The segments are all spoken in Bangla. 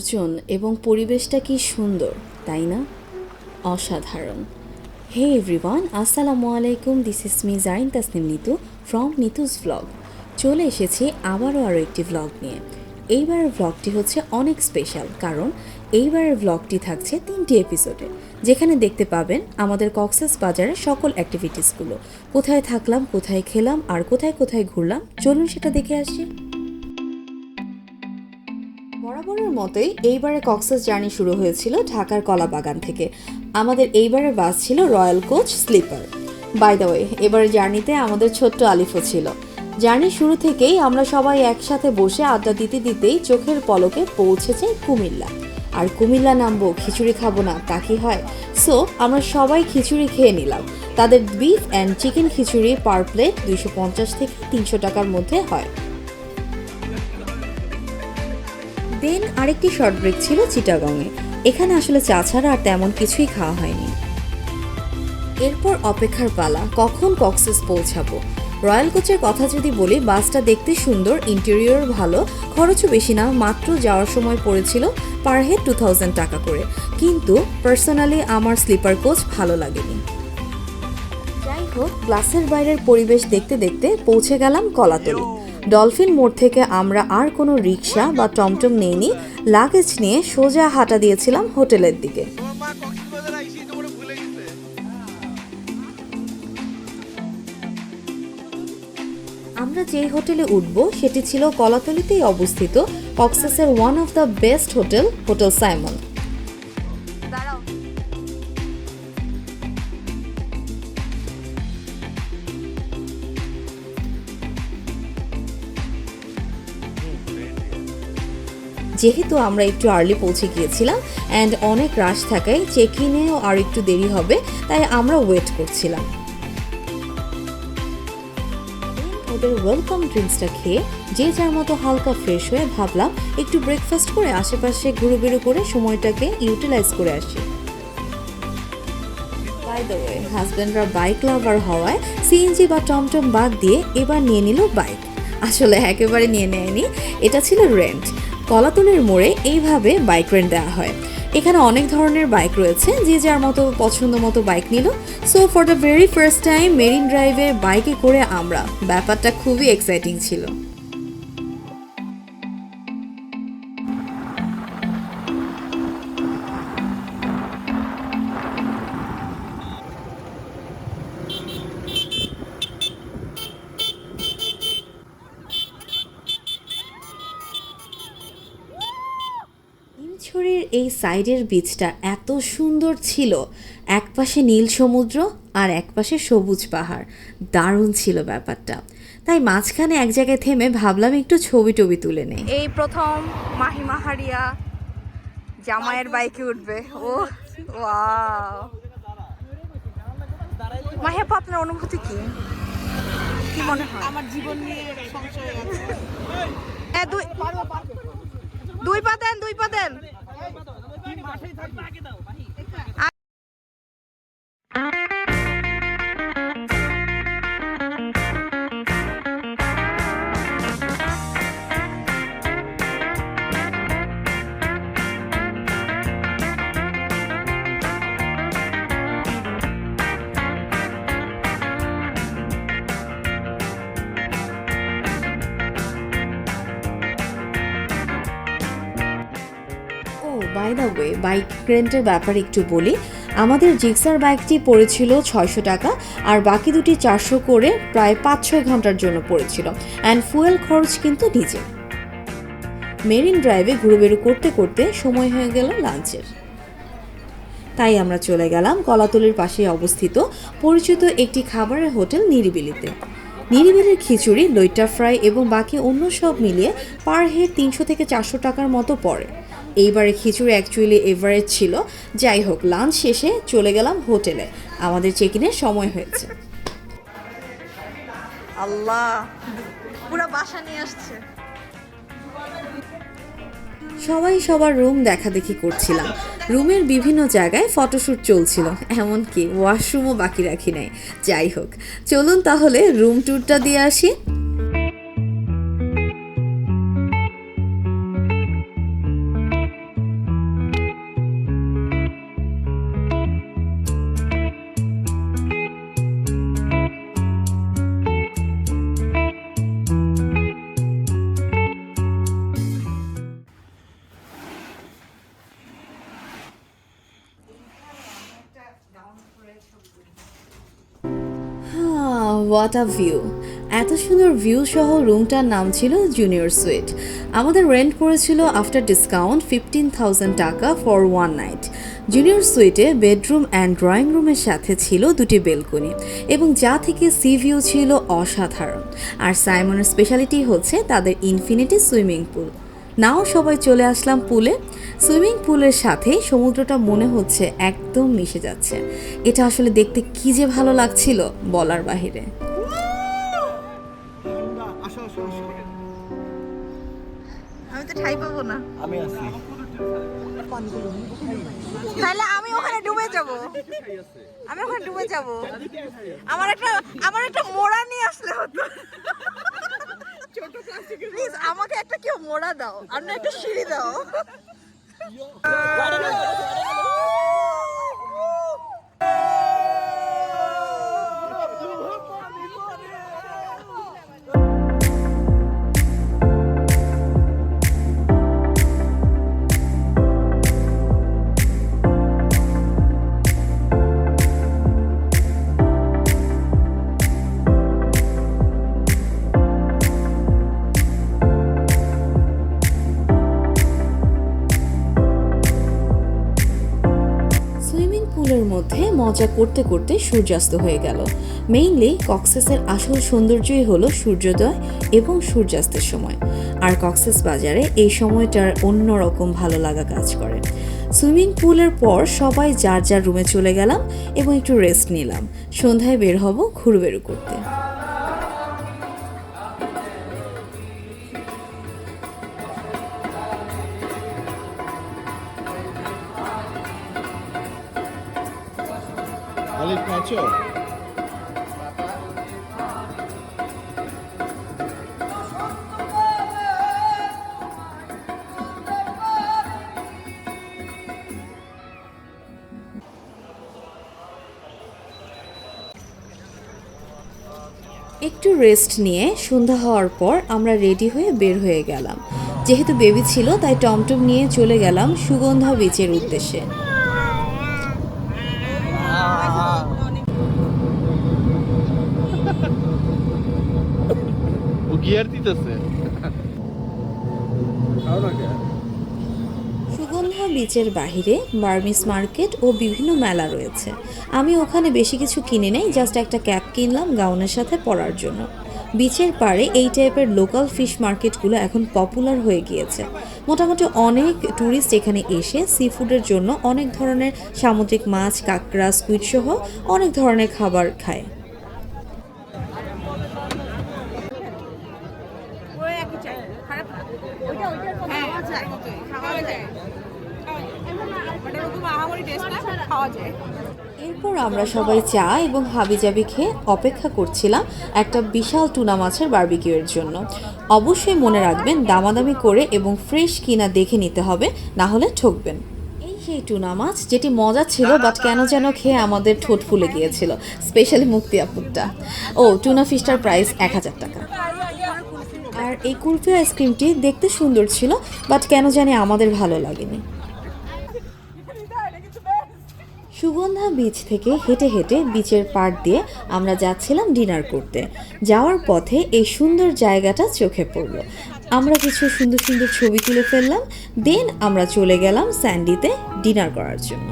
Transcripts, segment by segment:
লোকজন এবং পরিবেশটা কি সুন্দর, তাই না? অসাধারণ। হে এভরিওয়ান, আসসালামু আলাইকুম। This is me Zarin Tasnim Nitu from Nitu's vlog. চলে এসেছি আবারও আরও একটি ভ্লগ নিয়ে। এইবারের ভ্লগটি হচ্ছে অনেক স্পেশাল, কারণ এইবারের ভ্লগটি থাকছে 3টি এপিসোডে, যেখানে দেখতে পাবেন আমাদের কক্সবাজারের সকল অ্যাক্টিভিটিসগুলো। কোথায় থাকলাম, কোথায় খেলাম আর কোথায় কোথায় ঘুরলাম, চলুন সেটা দেখে আসি। বরাবরের মতোই এইবারে কক্সবাজার জার্নি শুরু হয়েছিল ঢাকার কলাবাগান থেকে। আমাদের এইবারের বাস ছিল royal coach sleeper. By the way, এবারের জার্নিতে আমাদের ছোট্ট আলিফও ছিল। জার্নি শুরু থেকেই আমরা সবাই একসাথে বসে আড্ডা দিতে দিতেই চোখের পলকে পৌঁছেছে কুমিল্লা। আর কুমিল্লা নামবো, খিচুড়ি খাবো না তা কি হয়? সো আমরা সবাই খিচুড়ি খেয়ে নিলাম। তাদের বিফ অ্যান্ড চিকেন খিচুড়ি পার প্লেট 250 থেকে 300 টাকার মধ্যে হয়। দেন আরেকটি শর্ট ব্রেক ছিল চিটাগংয়ে। এখানে আসলে চা ছাড়া আর তেমন কিছুই খাওয়া হয়নি। এরপর অপেক্ষার পালা, কখন কক্সেস পৌঁছাবো। রয়্যাল কোচের কথা যদি বলি, বাসটা দেখতে সুন্দর, ইন্টেরিয়র ভালো, খরচও বেশি না। মাত্র যাওয়ার সময় পড়েছিল পার হেড 2000 টাকা করে। কিন্তু পার্সোনালি আমার স্লিপার কোচ ভালো লাগেনি। যাই হোক, গ্লাসের বাইরের পরিবেশ দেখতে দেখতে পৌঁছে গেলাম কলাতলি। ডলফিন মোড় থেকে আমরা আর কোনো রিক্সা বা টমটম নেইনি, লাগেজ নিয়ে সোজা হাঁটা দিয়েছিলাম হোটেলের দিকে। আমরা যেই হোটেলে উঠবো সেটি ছিল কলাতলিতেই অবস্থিত কক্সেসের one of the best hotel, hotel Saimon. যেহেতু আমরা একটু আর্লি পৌঁছে গিয়েছিলাম অ্যান্ড অনেক রাশ থাকায় চেক ইনেও আর একটু দেরি হবে, তাই আমরা ওয়েট করছিলাম। ওদের ওয়েলকাম ড্রিঙ্কসটা খেয়ে যে যার মতো হালকা ফ্রেশ হয়ে ভাবলাম একটু ব্রেকফাস্ট করে আশেপাশে ঘুরোবেরো করে সময়টাকে ইউটিলাইজ করে আসি। বাই দ্য ওয়ে, হাজব্যান্ডরা বাইক লাভার হওয়ায় সিএনজি বা টমটম বাদ দিয়ে এবার নিয়ে নিল বাইক। আসলে একেবারে নিয়ে নেয়নি, এটা ছিল রেন্ট। কলাতলির মোড়ে এইভাবে বাইক রেন্ট দেওয়া হয়। এখানে অনেক ধরনের বাইক রয়েছে, যে যার মতো পছন্দ মতো বাইক নিল। So for the very first time marine ড্রাইভে বাইকে করে আমরা, ব্যাপারটা খুবই এক্সাইটিং ছিল। হিমছড়ির এই সাইডের বিচটা এত সুন্দর ছিল, একপাশে নীল সমুদ্র আর একপাশে সবুজ পাহাড়। দারুণ ছিল ব্যাপারটা। তাই মাঝখানে এক জায়গায় থেমে ভাবলাম একটু ছবি টবি তুলে নেই। এই প্রথম মাহিমা হারিয়া জামাইয়ের বাইকে উঠবে। ও ওয়াও, মাহিয়া, আপনার অনুভূতি কি, কি মনে হয়? আমার জীবন নিয়ে সংশয় আছে। দুই পা দেন, দুই পা দেন। বাই দ্য ওয়ে, বাইক রেন্টের ব্যাপারে একটু বলি। আমাদের জিক্সার বাইকটি পড়েছিল 600 টাকা, আর বাকি দুটি 400 করে প্রায় 5-6 ঘন্টার জন্য পড়েছিল। অ্যান্ড ফুয়েল খরচ কিন্তু নিজে। মেরিন ড্রাইভে ঘুরোবেরো করতে করতে সময় হয়ে গেল লাঞ্চের। তাই আমরা চলে গেলাম কলাতলির পাশে অবস্থিত পরিচিত একটি খাবারের হোটেল নিরিবিলিতে। নিরিবিলির খিচুড়ি, লইট্টা ফ্রাই এবং বাকি অন্য সব মিলিয়ে পার হেড 300 থেকে 400 টাকার মতো পড়ে। এইবারে খিচুড়ি অ্যাকচুয়ালি এভারেজ ছিল। যাই হোক, লাঞ্চ শেষে চলে গেলাম হোটেলে, আমাদের চেক ইনের সময় হয়েছে। আল্লাহ, পুরো বাসা নিয়ে আসছে। সবাই সবার রুম দেখাদেখি করছিলাম। রুমের বিভিন্ন জায়গায় ফটোশ্যুট চলছিল, এমনকি ওয়াশরুমও বাকি রাখি নাই। যাই হোক, চলুন তাহলে রুম ট্যুরটা দিয়ে আসি। What a view! এত সুন্দর ভিউ সহ রুমটার নাম ছিল জুনিয়র সুইট। আমাদের রেন্ট পড়েছিল আফটার ডিসকাউন্ট 15,000 টাকা ফর ওয়ান নাইট। জুনিয়র সুইটে বেডরুম অ্যান্ড ড্রয়িং রুমের সাথে ছিল দুটি বেলকনি এবং যা থেকে সি ভিউ ছিল অসাধারণ। আর সাইমনের স্পেশালিটি হচ্ছে তাদের ইনফিনিটি সুইমিং পুল। নাও সবাই চলে আসলাম পুলে। সুইমিং পুলের সাথে সমুদ্রটা মনে হচ্ছে একদম মিশে যাচ্ছে। এটা আসলে দেখতে কি যে ভালো লাগছিল বলার বাহিরে। আসো আসো আসো। আমি তো ঠাই পাবো না। আমি আছি। তাহলে আমি ওখানে ডুবে যাব। আমি ওখানে ডুবে যাব। আমার একটা মোড়া নিয়ে আসলে হতো। ছোট প্লাস্টিকের প্লিজ আমাকে একটা কেউ মোড়া দাও। আর না একটা সিঁড়ি দাও। সুইমিং পুলের মধ্যে মজা করতে করতে সূর্যাস্ত হয়ে গেল। মেইনলি কক্সেসের আসল সৌন্দর্যই হলো সূর্যোদয় এবং সূর্যাস্তের সময়। আর কক্সেস বাজারে এই সময়টার অন্যরকম ভালো লাগা কাজ করে। সুইমিং পুলের পর সবাই যার যার রুমে চলে গেলাম এবং একটু রেস্ট নিলাম। সন্ধ্যায় বের হব ঘুরবেড়ু করতে। আলিফ নাচো। একটু রেস্ট নিয়ে সন্ধ্যা হওয়ার পর আমরা রেডি হয়ে বের হয়ে গেলাম। যেহেতু বেবি ছিল তাই টমটম নিয়ে চলে গেলাম সুগন্ধা বিচের উদ্দেশ্যে। ও গিয়ার দিতেছে। সুগন্ধা বিচের বাহিরে বার্মিস মার্কেট ও বিভিন্ন মেলা রয়েছে। আমি ওখানে বেশি কিছু কিনে নেই, জাস্ট একটা ক্যাপ কিনলাম গাউনের সাথে পরার জন্য। বিচের পাড়ে এই টাইপের লোকাল ফিশ মার্কেটগুলো এখন পপুলার হয়ে গিয়েছে। মোটামুটি অনেক ট্যুরিস্ট এখানে এসে সি ফুডের জন্য অনেক ধরনের সামুদ্রিক মাছ, কাঁকড়া, স্কুইড সহ অনেক ধরনের খাবার খায়। এরপর আমরা সবাই চা এবং হাবিজাবি খেয়ে অপেক্ষা করছিলাম একটা বিশাল টুনা মাছের বারবিকিউয়ের জন্য। অবশ্যই মনে রাখবেন দামাদামি করে এবং ফ্রেশ কিনা দেখে নিতে হবে, না হলে ঠকবেন। এই সেই টুনা মাছ যেটি মজা ছিল, বাট কেন যেন খেয়ে আমাদের ঠোঁট ফুলে গিয়েছিল, স্পেশালি মুক্তি আপুরটা। টুনা ফিশটার প্রাইস 1000 টাকা। আর এই কুলফি আইসক্রিমটি দেখতে সুন্দর ছিল, বাট কেন জানি আমাদের ভালো লাগেনি। সুগন্ধা বিচ থেকে হেঁটে হেঁটে বিচের পাড় দিয়ে আমরা যাচ্ছিলাম ডিনার করতে। যাওয়ার পথে এই সুন্দর জায়গাটা চোখে পড়লো। আমরা কিছু সুন্দর সুন্দর ছবি তুলে ফেললাম। দেন আমরা চলে গেলাম স্যান্ডিতে ডিনার করার জন্য।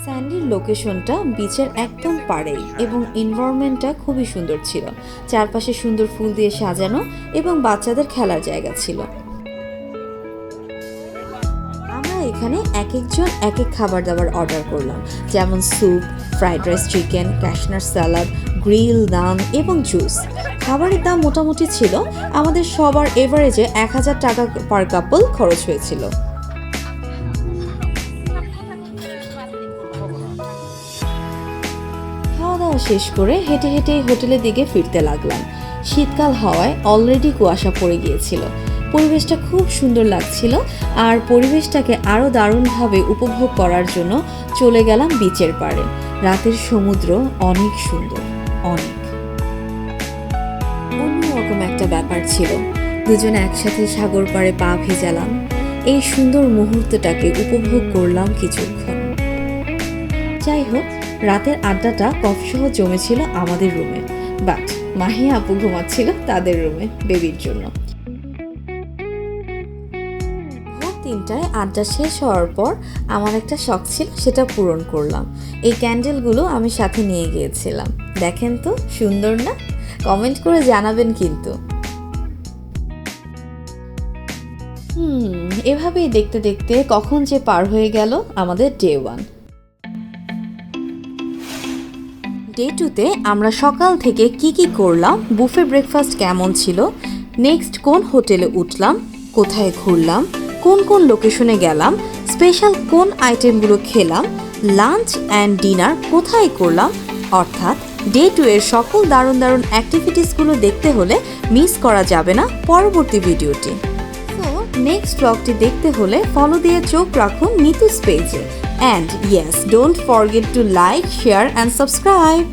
স্যান্ডির লোকেশনটা বিচের একদম পাড়েই এবং এনভায়রনমেন্টটা খুবই সুন্দর ছিল। চারপাশে সুন্দর ফুল দিয়ে সাজানো এবং বাচ্চাদের খেলার জায়গা ছিল। এখানে এক একজন এক এক খাবার দাবার অর্ডার করলাম, যেমন স্যুপ, ফ্রাইড রাইস, চিকেন, ক্যাশনার স্যালাড, গ্রিল, নান এবং জুস। খাবারের দাম মোটামুটি ছিল। আমাদের সবার এভারেজে 1000 টাকা পার কাপল খরচ হয়েছিল। খাওয়া দাওয়া শেষ করে হেঁটে হেঁটে হোটেলের দিকে ফিরতে লাগলাম। শীতকাল হওয়ায় অলরেডি কুয়াশা পড়ে গিয়েছিল। পরিবেশটা খুব সুন্দর লাগছিল, আর পরিবেশটাকে আরও দারুণভাবে উপভোগ করার জন্য চলে গেলাম বিচের পাড়ে। রাতের সমুদ্র অনেক সুন্দর, অনেক অন্যরকম একটা ব্যাপার ছিল। দুজনে একসাথে সাগর পাড়ে পা ভেজালাম। এই সুন্দর মুহূর্তটাকে উপভোগ করলাম কিছুক্ষণ। যাই হোক, রাতের আড্ডাটা কফসহ জমেছিল আমাদের রুমে, বাট মাহিয়া আপু ঘুমাচ্ছিল তাদের রুমে বেবির জন্য। ভোর 3টায় আড্ডা শেষ হওয়ার পর আমার একটা শখ ছিল, সেটা পূরণ করলাম। এই ক্যান্ডেলগুলো আমি সাথে নিয়ে গিয়েছিলাম। দেখেন তো সুন্দর না? কমেন্ট করে জানাবেন কিন্তু। এভাবেই দেখতে দেখতে কখন যে পার হয়ে গেল আমাদের ডে 1। ডে 2তে আমরা সকাল থেকে কি করলাম, বুফে ব্রেকফাস্ট কেমন ছিল, নেক্সট কোন হোটেলে উঠলাম, কোথায় ঘুরলাম, কোন কোন লোকেশনে গেলাম, স্পেশাল কোন আইটেমগুলো খেলাম, লাঞ্চ অ্যান্ড ডিনার কোথায় করলাম, অর্থাৎ ডে 2 এর সকল দারুণ দারুণ অ্যাক্টিভিটিসগুলো দেখতে হলে মিস করা যাবে না পরবর্তী ভিডিওটি। তো নেক্সট ব্লগটি দেখতে হলে ফলো দিয়ে চোখ রাখুন নিতুস পেজে। And yes, don't forget to like, share and subscribe.